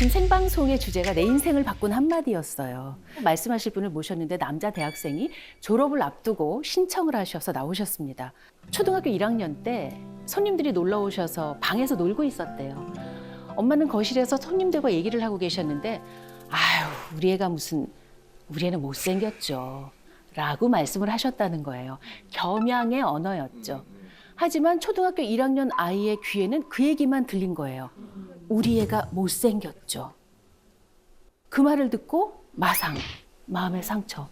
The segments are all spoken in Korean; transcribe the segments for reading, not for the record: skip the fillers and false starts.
지금 생방송의 주제가 내 인생을 바꾼 한마디였어요. 말씀하실 분을 모셨는데 남자 대학생이 졸업을 앞두고 신청을 하셔서 나오셨습니다. 초등학교 1학년 때 손님들이 놀러 오셔서 방에서 놀고 있었대요. 엄마는 거실에서 손님들과 얘기를 하고 계셨는데 아유, 우리 애는 못생겼죠. 라고 말씀을 하셨다는 거예요. 겸양의 언어였죠. 하지만 초등학교 1학년 아이의 귀에는 그 얘기만 들린 거예요. 우리 애가 못생겼죠. 그 말을 듣고 마상, 마음의 상처.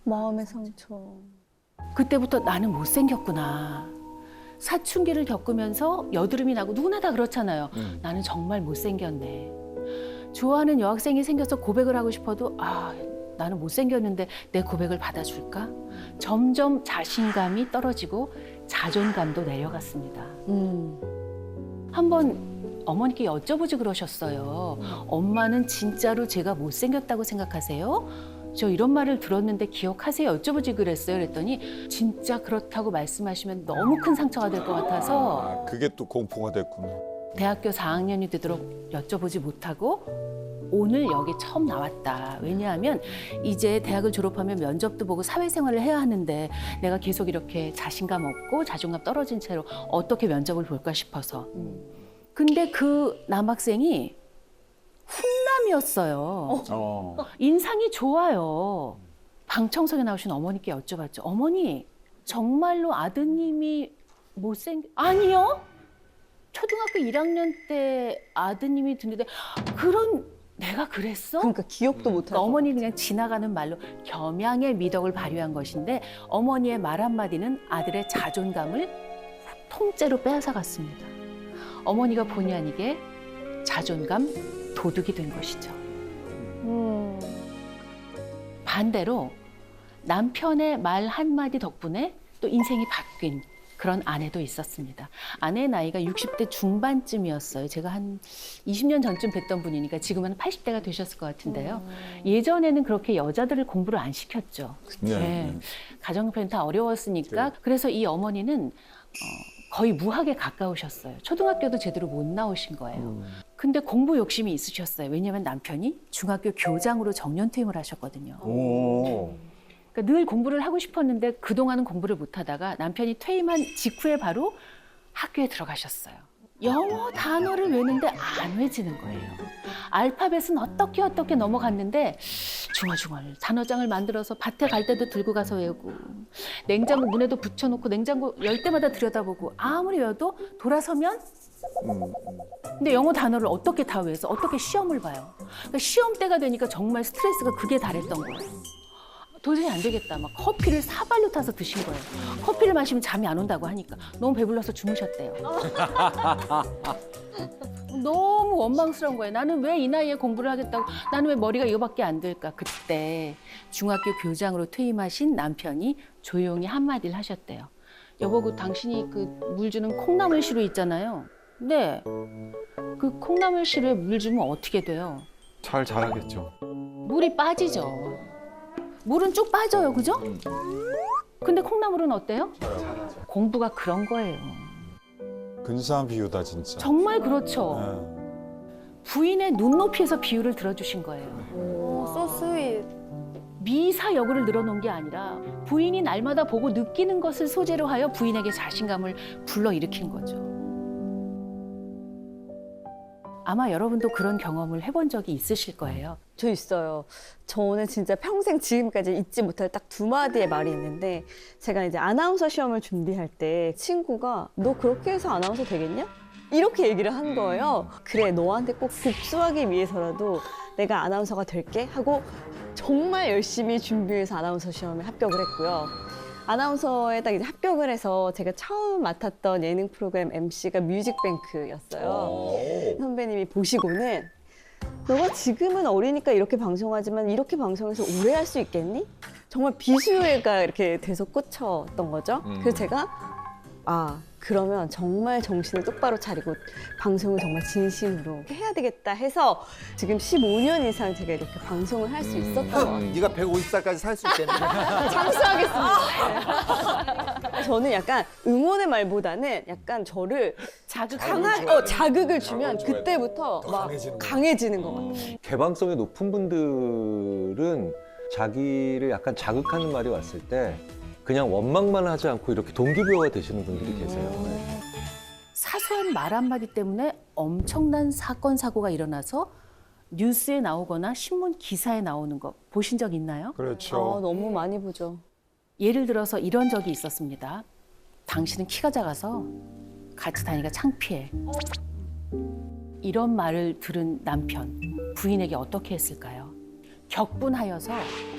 마음의 상처. 그때부터 나는 못생겼구나. 사춘기를 겪으면서 여드름이 나고 누구나 다 그렇잖아요. 나는 정말 못생겼네. 좋아하는 여학생이 생겨서 고백을 하고 싶어도 나는 못생겼는데 내 고백을 받아줄까? 점점 자신감이 떨어지고 자존감도 내려갔습니다. 한번 어머니께 여쭤보지 그러셨어요. 엄마는 진짜로 제가 못생겼다고 생각하세요? 저 이런 말을 들었는데 기억하세요? 여쭤보지 그랬어요. 그랬더니 진짜 그렇다고 말씀하시면 너무 큰 상처가 될 것 같아서 그게 또 공포가 됐구나. 대학교 4학년이 되도록 여쭤보지 못하고 오늘 여기 처음 나왔다. 왜냐하면 이제 대학을 졸업하면 면접도 보고 사회생활을 해야 하는데 내가 계속 이렇게 자신감 없고 자존감 떨어진 채로 어떻게 면접을 볼까 싶어서. 근데 그 남학생이 훈남이었어요. 인상이 좋아요. 방청석에 나오신 어머니께 여쭤봤죠. 어머니, 정말로 아드님이 아니요. 초등학교 1학년 때 아드님이 듣는데 내가 그랬어? 그러니까 기억도 못하고. 어머니 그냥 지나가는 말로 겸양의 미덕을 발휘한 것인데 어머니의 말 한마디는 아들의 자존감을 통째로 빼앗아갔습니다. 어머니가 본의 아니게 자존감 도둑이 된 것이죠. 반대로 남편의 말 한마디 덕분에 또 인생이 바뀐 그런 아내도 있었습니다. 아내의 나이가 60대 중반쯤이었어요. 제가 한 20년 전쯤 뵀던 분이니까 지금은 80대가 되셨을 것 같은데요. 예전에는 그렇게 여자들을 공부를 안 시켰죠. 네. 가정형편이 다 어려웠으니까. 그래서 이 어머니는 거의 무학에 가까우셨어요. 초등학교도 제대로 못 나오신 거예요. 근데 공부 욕심이 있으셨어요. 왜냐하면 남편이 중학교 교장으로 정년퇴임을 하셨거든요. 그러니까 늘 공부를 하고 싶었는데 그동안은 공부를 못하다가 남편이 퇴임한 직후에 바로 학교에 들어가셨어요. 영어 단어를 외우는데 안 외지는 거예요. 알파벳은 어떻게 넘어갔는데 중얼중얼 단어장을 만들어서 밭에 갈 때도 들고 가서 외우고 냉장고 문에도 붙여놓고 냉장고 열 때마다 들여다보고 아무리 외워도 돌아서면 근데 영어 단어를 어떻게 다 외워서 어떻게 시험을 봐요. 그러니까 시험 때가 되니까 정말 스트레스가 극에 달했던 거예요. 도저히 안 되겠다. 막 커피를 사발로 타서 드신 거예요. 커피를 마시면 잠이 안 온다고 하니까 너무 배불러서 주무셨대요. 너무 원망스러운 거예요. 나는 왜 이 나이에 공부를 하겠다고, 나는 왜 머리가 이거밖에 안 될까. 그때 중학교 교장으로 퇴임하신 남편이 조용히 한마디를 하셨대요. 여보, 당신이 그 물 주는 콩나물 시루 있잖아요. 네. 그 콩나물 시루에 물 주면 어떻게 돼요? 잘 자라겠죠. 물이 빠지죠. 물은 쭉 빠져요, 그죠? 근데 콩나물은 어때요? 공부가 그런 거예요. 근사한 비유다 진짜. 정말 그렇죠. 네. 부인의 눈높이에서 비유를 들어주신 거예요. 오, so sweet. 미사 여구를 늘어놓은 게 아니라 부인이 날마다 보고 느끼는 것을 소재로 하여 부인에게 자신감을 불러일으킨 거죠. 아마 여러분도 그런 경험을 해본 적이 있으실 거예요. 저 있어요. 저는 진짜 평생 지금까지 잊지 못할 딱 두 마디의 말이 있는데 제가 이제 아나운서 시험을 준비할 때 친구가 너 그렇게 해서 아나운서 되겠냐? 이렇게 얘기를 한 거예요. 그래, 너한테 꼭 복수하기 위해서라도 내가 아나운서가 될게 하고 정말 열심히 준비해서 아나운서 시험에 합격을 했고요. 아나운서에 딱 이제 합격을 해서 제가 처음 맡았던 예능 프로그램 MC가 뮤직뱅크였어요. 선배님이 보시고는 너가 지금은 어리니까 이렇게 방송하지만 이렇게 방송해서 오래 할 수 있겠니? 정말 비수요가 이렇게 돼서 꽂혔던 거죠. 그래서 제가 그러면 정말 정신을 똑바로 차리고 방송을 정말 진심으로 해야 되겠다 해서 지금 15년 이상 제가 이렇게 방송을 할 수 있었던 것 같아요. 네가 150살까지 살 수 있겠네. 장수하겠습니다. 저는 약간 응원의 말보다는 약간 저를 자극을 주면 그때부터 막 강해지는 것 같아요. 개방성이 높은 분들은 자기를 약간 자극하는 말이 왔을 때 그냥 원망만 하지 않고 이렇게 동기부여가 되시는 분들이 계세요. 네. 사소한 말 한마디 때문에 엄청난 사건 사고가 일어나서 뉴스에 나오거나 신문 기사에 나오는 거 보신 적 있나요? 그렇죠. 너무 많이 보죠. 예를 들어서 이런 적이 있었습니다. 당신은 키가 작아서 같이 다니기가 창피해. 이런 말을 들은 남편, 부인에게 어떻게 했을까요? 격분하여서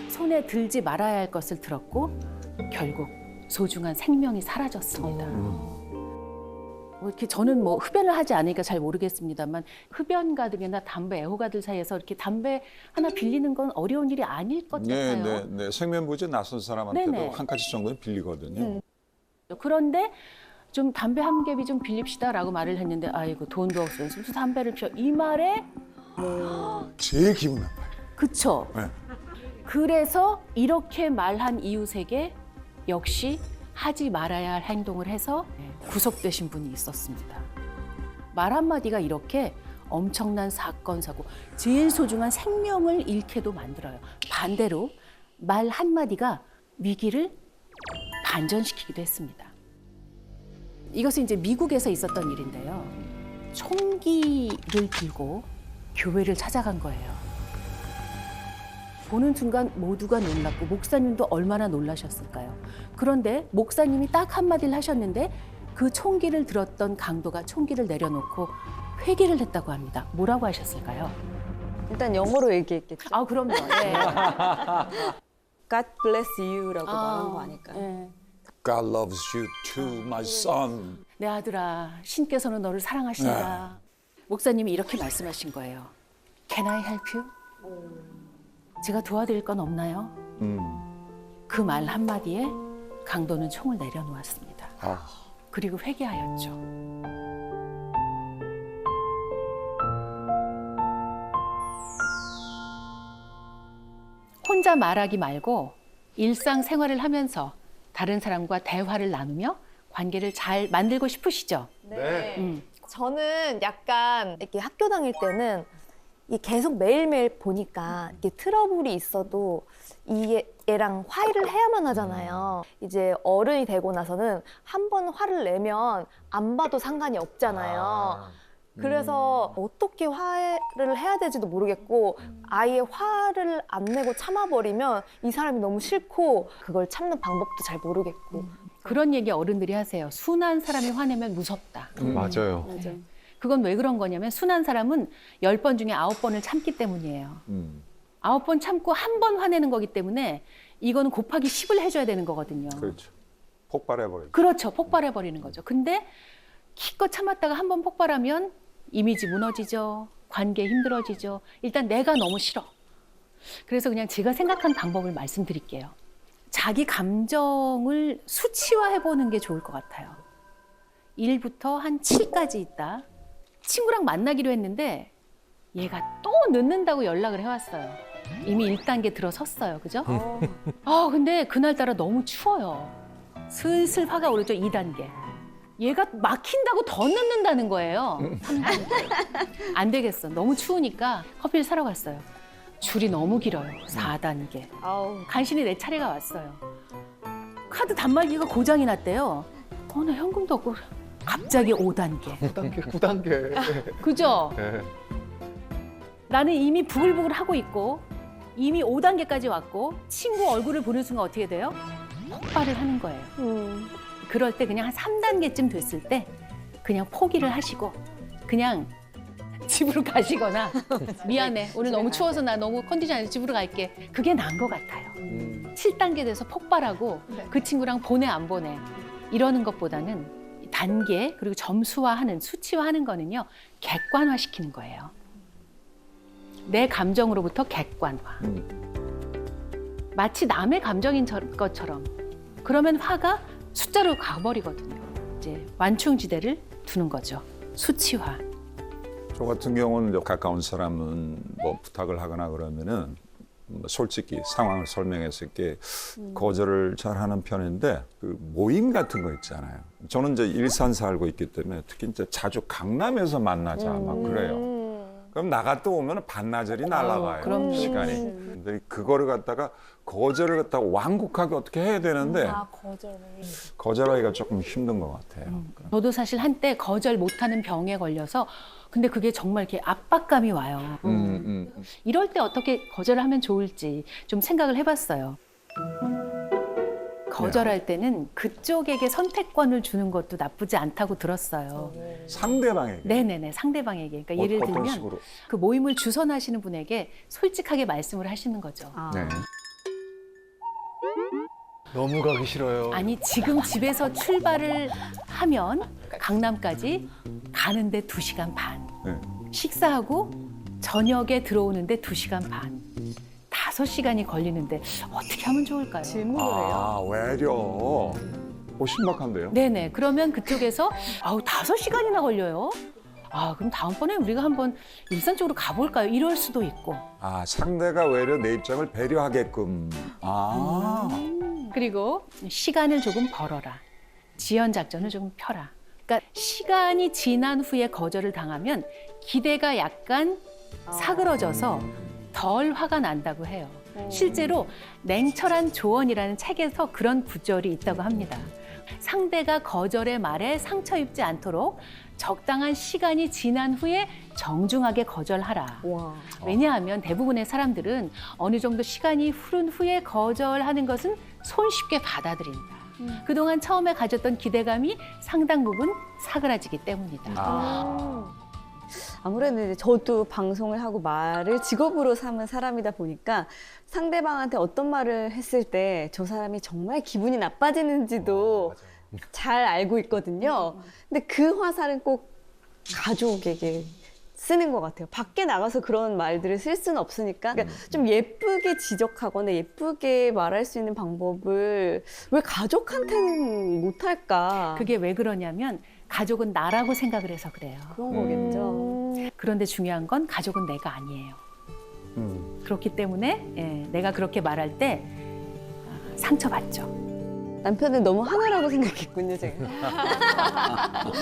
손에 들지 말아야 할 것을 들었고 결국 소중한 생명이 사라졌습니다. 이렇게 저는 뭐 흡연을 하지 않으니까 잘 모르겠습니다만 흡연가들이나 담배 애호가들 사이에서 이렇게 담배 하나 빌리는 건 어려운 일이 아닐 것 같아요. 네. 생면부지 낯선 사람한테도 네네. 한 가지 정도는 빌리거든요. 그런데 좀 담배 한 개비 좀 빌립시다라고 말을 했는데 아이고 돈도 없으면서 무슨 담배를 피워 이 말에 제일 기분 나빠요. 그쵸? 네. 그래서 이렇게 말한 이웃에게 역시 하지 말아야 할 행동을 해서 구속되신 분이 있었습니다. 말 한마디가 이렇게 엄청난 사건, 사고, 제일 소중한 생명을 잃게도 만들어요. 반대로 말 한마디가 위기를 반전시키기도 했습니다. 이것은 이제 미국에서 있었던 일인데요. 총기를 들고 교회를 찾아간 거예요. 보는 순간 모두가 놀랐고 목사님도 얼마나 놀라셨을까요? 그런데 목사님이 딱 한마디를 하셨는데 그 총기를 들었던 강도가 총기를 내려놓고 회개를 했다고 합니다. 뭐라고 하셨을까요? 일단 영어로 얘기했겠죠. 아, 그럼요. 네. God bless you라고 아, 말한 거 아닐까요? 네. God loves you too, my son. 내 아들아, 신께서는 너를 사랑하신다. 목사님이 이렇게 말씀하신 거예요. Can I help you? 제가 도와드릴 건 없나요? 그 말 한마디에 강도는 총을 내려놓았습니다. 그리고 회개하였죠. 혼자 말하기 말고 일상생활을 하면서 다른 사람과 대화를 나누며 관계를 잘 만들고 싶으시죠? 네. 저는 약간 이렇게 학교 다닐 때는 이 계속 매일매일 보니까 이게 트러블이 있어도 얘랑 화해를 해야만 하잖아요. 이제 어른이 되고 나서는 한 번 화를 내면 안 봐도 상관이 없잖아요. 그래서 어떻게 화해를 해야 될지도 모르겠고 아예 화를 안 내고 참아버리면 이 사람이 너무 싫고 그걸 참는 방법도 잘 모르겠고 그런 얘기 어른들이 하세요. 순한 사람이 화내면 무섭다. 맞아요. 맞아요. 그건 왜 그런 거냐면 순한 사람은 10번 중에 9번을 참기 때문이에요. 9번 참고 한 번 화내는 거기 때문에 이거는 곱하기 10을 해줘야 되는 거거든요. 그렇죠. 폭발해버리죠. 그렇죠. 폭발해버리는 거죠. 근데 기껏 참았다가 한 번 폭발하면 이미지 무너지죠. 관계 힘들어지죠. 일단 내가 너무 싫어. 그래서 그냥 제가 생각한 방법을 말씀드릴게요. 자기 감정을 수치화해보는 게 좋을 것 같아요. 1부터 한 7까지 있다. 친구랑 만나기로 했는데 얘가 또 늦는다고 연락을 해왔어요. 이미 1단계 들어섰어요. 그죠? 근데 그날따라 너무 추워요. 슬슬 화가 오르죠. 2단계. 얘가 막힌다고 더 늦는다는 거예요. 3단계. 안 되겠어. 너무 추우니까 커피를 사러 갔어요. 줄이 너무 길어요. 4단계. 간신히 내 차례가 왔어요. 카드 단말기가 고장이 났대요. 나 현금도 없고 갑자기 5단계. 9단계. 그죠? 나는 이미 부글부글 하고 있고 이미 5단계까지 왔고 친구 얼굴을 보는 순간 어떻게 돼요? 폭발을 하는 거예요. 그럴 때 그냥 한 3단계쯤 됐을 때 그냥 포기를 하시고 그냥 집으로 가시거나 미안해 오늘 너무 추워서 나 너무 컨디션 안 돼서 집으로 갈게 그게 나은 것 같아요. 7단계 돼서 폭발하고 그 친구랑 보내 안 보내 이러는 것보다는 단계 그리고 점수화하는 수치화하는 거는요 객관화시키는 거예요. 내 감정으로부터 객관화. 마치 남의 감정인 것처럼 그러면 화가 숫자로 가버리거든요. 이제 완충지대를 두는 거죠. 수치화. 저 같은 경우는 이제 가까운 사람은 뭐 부탁을 하거나 그러면은 뭐 솔직히 상황을 설명했을 때 거절을 잘 하는 편인데 그 모임 같은 거 있잖아요. 저는 이제 일산 살고 있기 때문에 특히 이제 자주 강남에서 만나자 막 그래요. 그럼 나갔다 오면 반나절이 날아가요. 그럼요. 시간이. 근데 그거를 갖다가 거절을 갖다가 완곡하게 어떻게 해야 되는데 거절하기가 조금 힘든 것 같아요. 저도 사실 한때 거절 못하는 병에 걸려서 근데 그게 정말 이렇게 압박감이 와요. 이럴 때 어떻게 거절을 하면 좋을지 좀 생각을 해봤어요. 거절할 때는 그쪽에게 선택권을 주는 것도 나쁘지 않다고 들었어요. 상대방에게. 네네네, 상대방에게. 그러니까 예를 어떤 들면 식으로? 그 모임을 주선하시는 분에게 솔직하게 말씀을 하시는 거죠. 네. 너무 가기 싫어요. 아니 지금 집에서 출발을 하면 강남까지 가는데 2시간 반. 네. 식사하고 저녁에 들어오는데 2시간 반. 5시간이 걸리는데 어떻게 하면 좋을까요? 질문을 해요. 아, 외려. 신박한데요? 네네. 그러면 그쪽에서 5시간이나 걸려요. 그럼 다음번에 우리가 한번 일산 쪽으로 가볼까요? 이럴 수도 있고. 아, 상대가 외려 내 입장을 배려하게끔. 그리고 시간을 조금 벌어라. 지연 작전을 조금 펴라. 그러니까 시간이 지난 후에 거절을 당하면 기대가 약간 사그러져서 덜 화가 난다고 해요. 실제로 냉철한 조언이라는 책에서 그런 구절이 있다고 합니다. 상대가 거절의 말에 상처 입지 않도록 적당한 시간이 지난 후에 정중하게 거절하라. 와. 왜냐하면 대부분의 사람들은 어느 정도 시간이 흐른 후에 거절하는 것은 손쉽게 받아들인다. 그동안 처음에 가졌던 기대감이 상당 부분 사그라지기 때문이다. 아무래도 이제 저도 방송을 하고 말을 직업으로 삼은 사람이다 보니까 상대방한테 어떤 말을 했을 때 저 사람이 정말 기분이 나빠지는지도 잘 알고 있거든요. 근데 그 화살은 꼭 가족에게 쓰는 것 같아요. 밖에 나가서 그런 말들을 쓸 수는 없으니까 그러니까 좀 예쁘게 지적하거나 예쁘게 말할 수 있는 방법을 왜 가족한테는 못할까? 그게 왜 그러냐면 가족은 나라고 생각을 해서 그래요. 그런 거겠죠. 그런데 중요한 건 가족은 내가 아니에요. 그렇기 때문에 내가 그렇게 말할 때 상처받죠. 남편은 너무 하나라고 생각했군요, 제가.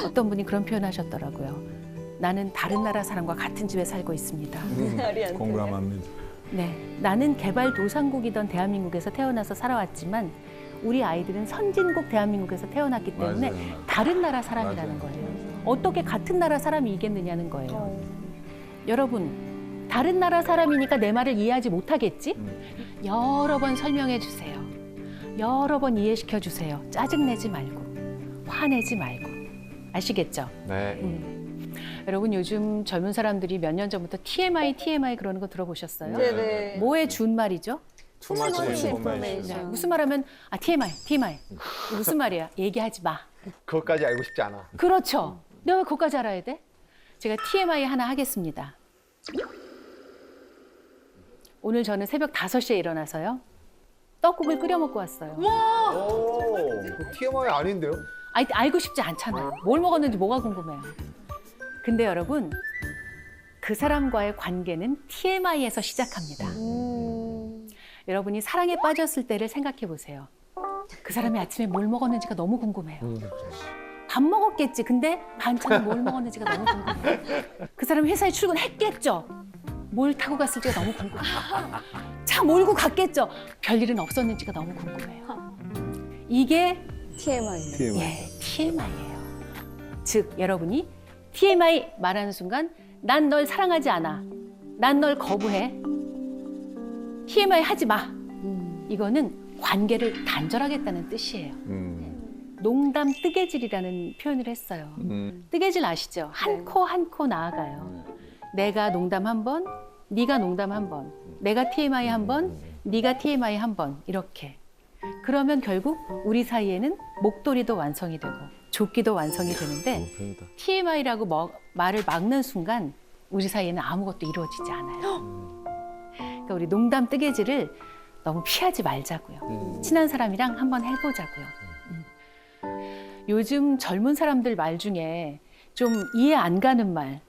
어떤 분이 그런 표현 하셨더라고요. 나는 다른 나라 사람과 같은 집에 살고 있습니다. 아리한테. 공감합니다. 네, 나는 개발도상국이던 대한민국에서 태어나서 살아왔지만 우리 아이들은 선진국 대한민국에서 태어났기 때문에 맞아요. 다른 나라 사람이라는 맞아요. 거예요. 어떻게 같은 나라 사람이 이겠느냐는 거예요. 여러분, 다른 나라 사람이니까 내 말을 이해하지 못하겠지? 여러 번 설명해 주세요. 여러 번 이해시켜 주세요. 짜증내지 말고, 화내지 말고. 아시겠죠? 네. 여러분 요즘 젊은 사람들이 몇 년 전부터 TMI 그러는 거 들어보셨어요? 네네. 뭐의 준말이죠? Too much much information. information. 무슨 말하면 TMI. 무슨 말이야? 얘기하지 마. 그것까지 알고 싶지 않아. 그렇죠. 내가 왜 그것까지 알아야 돼? 제가 TMI 하나 하겠습니다. 오늘 저는 새벽 5시에 일어나서요. 떡국을 끓여 먹고 왔어요. 오, 그 TMI 아닌데요? 알고 싶지 않잖아요. 뭘 먹었는지 뭐가 궁금해요. 근데 여러분, 그 사람과의 관계는 TMI에서 시작합니다. 여러분이 사랑에 빠졌을 때를 생각해 보세요. 그 사람이 아침에 뭘 먹었는지가 너무 궁금해요. 밥 먹었겠지. 근데 반찬을 뭘 먹었는지가 너무 궁금해요. 그 사람이 회사에 출근했겠죠. 뭘 타고 갔을지가 너무 궁금해요. 차 몰고 갔겠죠. 별일은 없었는지가 너무 궁금해요. 이게 TMI. TMI예요. 즉 여러분이 TMI 말하는 순간 난 널 사랑하지 않아. 난 널 거부해. TMI 하지 마. 이거는 관계를 단절하겠다는 뜻이에요. 농담 뜨개질이라는 표현을 했어요. 뜨개질 아시죠? 한 코 한 코 나아가요. 내가 농담 한 번, 네가 농담 한 번, 내가 TMI 한 번, 네가 TMI 한 번 이렇게. 그러면 결국 우리 사이에는 목도리도 완성이 되고 조끼도 완성이 되는데 TMI라고 말을 막는 순간 우리 사이에는 아무것도 이루어지지 않아요. 그러니까 우리 농담 뜨개질을 너무 피하지 말자고요. 친한 사람이랑 한번 해보자고요. 요즘 젊은 사람들 말 중에 좀 이해 안 가는 말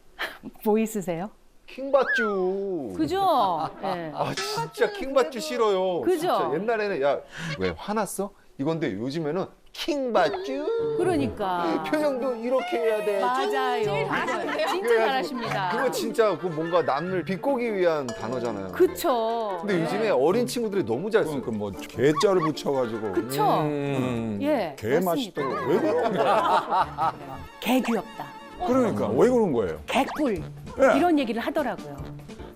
뭐 있으세요? 킹받쥬. 그죠? 예. 아 진짜 킹받쥬 싫어요. 그죠? 진짜 옛날에는 야 왜 화났어? 이건데 요즘에는 킹받쥬. 그러니까. 표정도 이렇게 해야 돼. 맞아요. 진짜 그래가지고 잘하십니다. 그거 진짜 그 뭔가 남을 비꼬기 위한 단어잖아요. 그쵸. 근데 요즘에 어린 친구들이 너무 잘 써. 그러니까 뭐 개자를 붙여가지고 그쵸. 음. 예. 개 맞습니다. 맛있다고 왜 그런 거야? 개 귀엽다. 그러니까 왜 그런 거예요? 개꿀. 예. 이런 얘기를 하더라고요.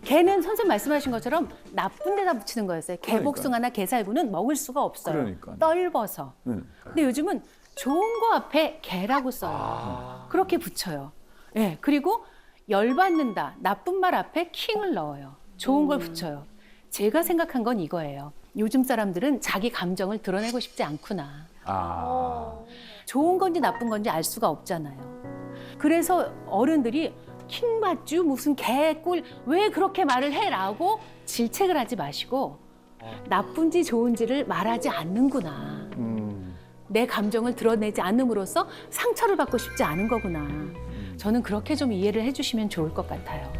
개는 선생님 말씀하신 것처럼 나쁜 데다 붙이는 거였어요. 개복숭아나 개살구는 먹을 수가 없어요. 그러니까요. 떫어서. 네. 근데 요즘은 좋은 거 앞에 개라고 써요. 아. 그렇게 붙여요. 예. 그리고 열받는다. 나쁜 말 앞에 킹을 넣어요. 좋은 걸 붙여요. 제가 생각한 건 이거예요. 요즘 사람들은 자기 감정을 드러내고 싶지 않구나. 좋은 건지 나쁜 건지 알 수가 없잖아요. 그래서 어른들이 킹받쥬 무슨 개꿀 왜 그렇게 말을 해라고 질책을 하지 마시고 나쁜지 좋은지를 말하지 않는구나. 내 감정을 드러내지 않음으로써 상처를 받고 싶지 않은 거구나. 저는 그렇게 좀 이해를 해주시면 좋을 것 같아요.